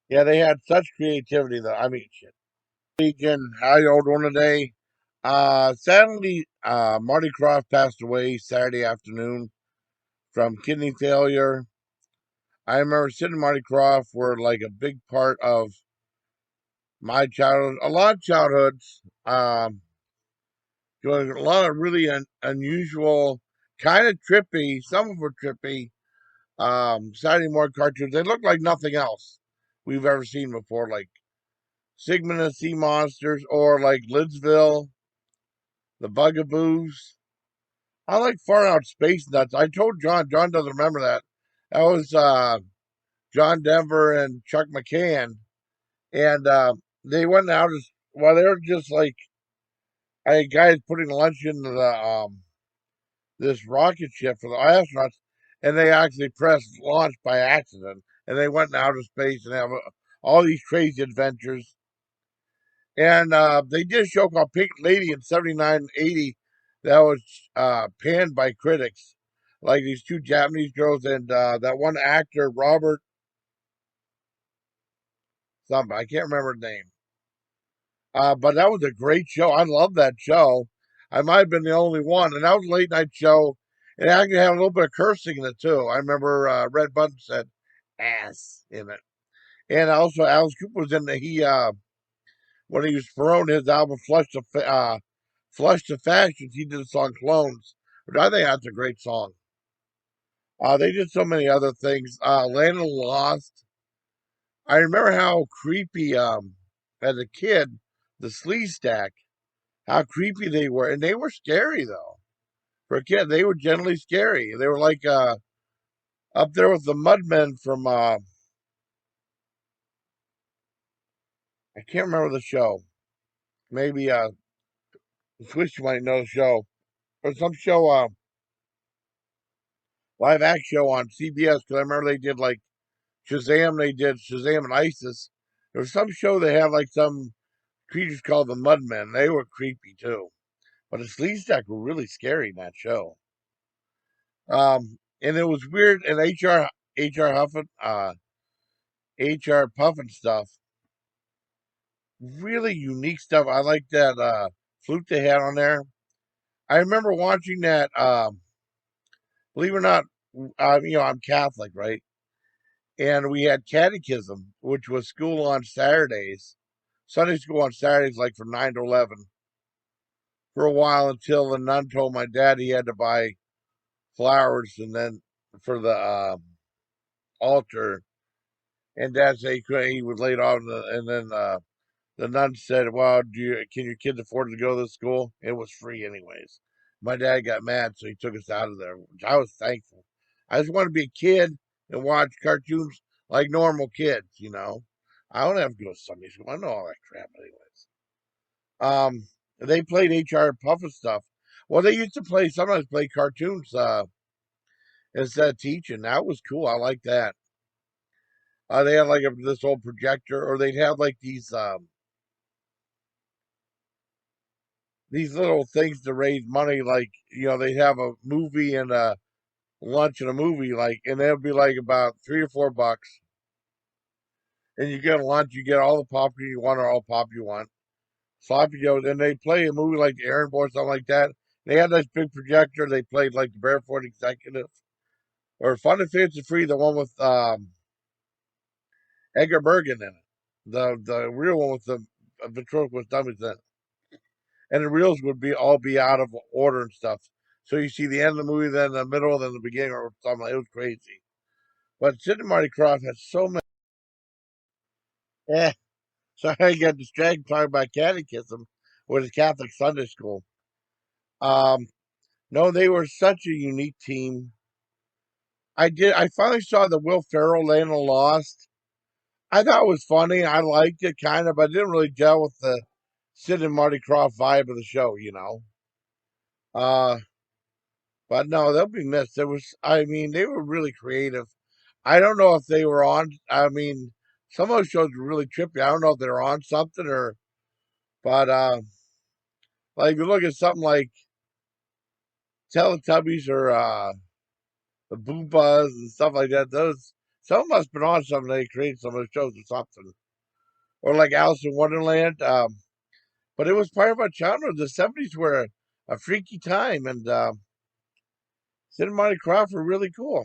Yeah, they had such creativity though. I mean, shit. Weekend, how you old one today? Sadly, Marty Kroft passed away Saturday afternoon from kidney failure. I remember Sid and Marty Kroft were like a big part of my childhood, a lot of childhoods. Doing a lot of really unusual, kind of trippy. Some of them were trippy. Saturday morning cartoons. They look like nothing else we've ever seen before, like Sigmund and the Sea Monsters, or like Lidsville, the Bugaboos. I like Far Out Space Nuts. I told John. John doesn't remember that. That was John Denver and Chuck McCann, and they went out as well. They were just like a guys putting lunch into the this rocket ship for the astronauts, and they actually pressed launch by accident, and they went in outer space and have all these crazy adventures. And they did a show called Pink Lady in '79 and '80 that was panned by critics, like these two Japanese girls and that one actor Robert something I can't remember his name. But that was a great show. I love that show. I might have been the only one, and that was a late night show. It actually had a little bit of cursing in it too. I remember Red Button said "ass" in it, and also Alice Cooper was in the he when he was promoting his album Flush to Fashions. He did the song "Clones," which I think that's a great song. They did so many other things. Land of the Lost. I remember how creepy as a kid the Slee Stack how creepy they were, and they were scary though. For a kid, they were generally scary. They were like up there with the Mudmen from I can't remember the show. Maybe Swish might know the show or some show live act show on CBS because I remember they did like Shazam. They did Shazam and ISIS. There was some show they had like some creatures called the Mudmen. They were creepy too. But the Sleaze Stack were really scary in that show. And it was weird. And HR Huffin, HR Puffin stuff, really unique stuff. I like that flute they had on there. I remember watching that. Believe it or not, I'm Catholic, right? And we had catechism, which was school on Saturdays, Sunday school on Saturdays, like from 9 to 11, for a while until the nun told my dad he had to buy flowers and then for the altar. And dad said he was laid off, and then the nun said, "Well, can your kids afford to go to school?" It was free anyways. My dad got mad, so he took us out of there, which I was thankful. I just want to be a kid and watch cartoons like normal kids. I don't have to go to Sunday school. I know all that crap anyways. They played HR Puffin stuff. Well, they used to sometimes play cartoons instead of teaching. That was cool. I like that. They had like this old projector, or they'd have like these little things to raise money. Like they'd have a movie and a lunch and a movie, like, and it'd be like about $3 or $4, and you get a lunch, you get all the popcorn you want or all pop you want, sloppy joes, and they play a movie like the Errand Boy or something like that. They had this big projector. They played like the Barefoot Executive or Fun and Fancy Free, the one with Edgar Bergen in it, the real one with the ventriloquist dummies in it. And the reels would be out of order and stuff. So you see the end of the movie, then the middle, then the beginning, or something. It was crazy. But Sid and Marty Kroft had so many. Eh, so I got distracted talking about catechism with a Catholic Sunday school. Um, no, they were such a unique team. I finally saw the Will Ferrell Land of Lost. I thought it was funny. I liked it kind of, but I didn't really gel with the Sid and Marty Kroft vibe of the show. Uh, But no, they'll be missed. I mean, they were really creative. I don't know if they were on. I mean, some of those shows were really trippy. I don't know if they were on something but like if you look at something like Teletubbies or the Boombas and stuff like that. Those Someone must have been on something. They created some of the shows or something, or like Alice in Wonderland. But it was part of our childhood. The '70s were a freaky time, and Sid Marty Kroft were really cool.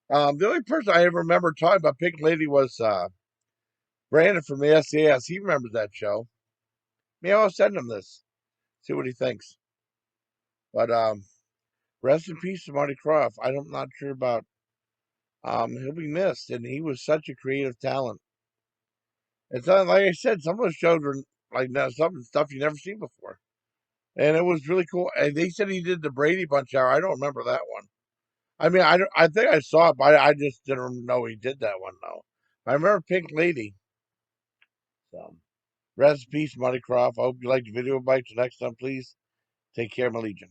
The only person I ever remember talking about Pink Lady was Brandon from the SAS. He remembers that show. Maybe I'll send him this, see what he thinks. But rest in peace to Marty Kroft. I'm not sure about. He'll be missed, and he was such a creative talent. It's not, like I said, some of those shows were like some stuff you never seen before, and it was really cool. And they said he did the Brady Bunch hour. I don't remember that one. I mean, I think I saw it, but I just didn't know he did that one though. I remember Pink Lady. So rest in peace, Marty Kroft. I hope you liked the video. Bye. Till next time, please take care, my legion.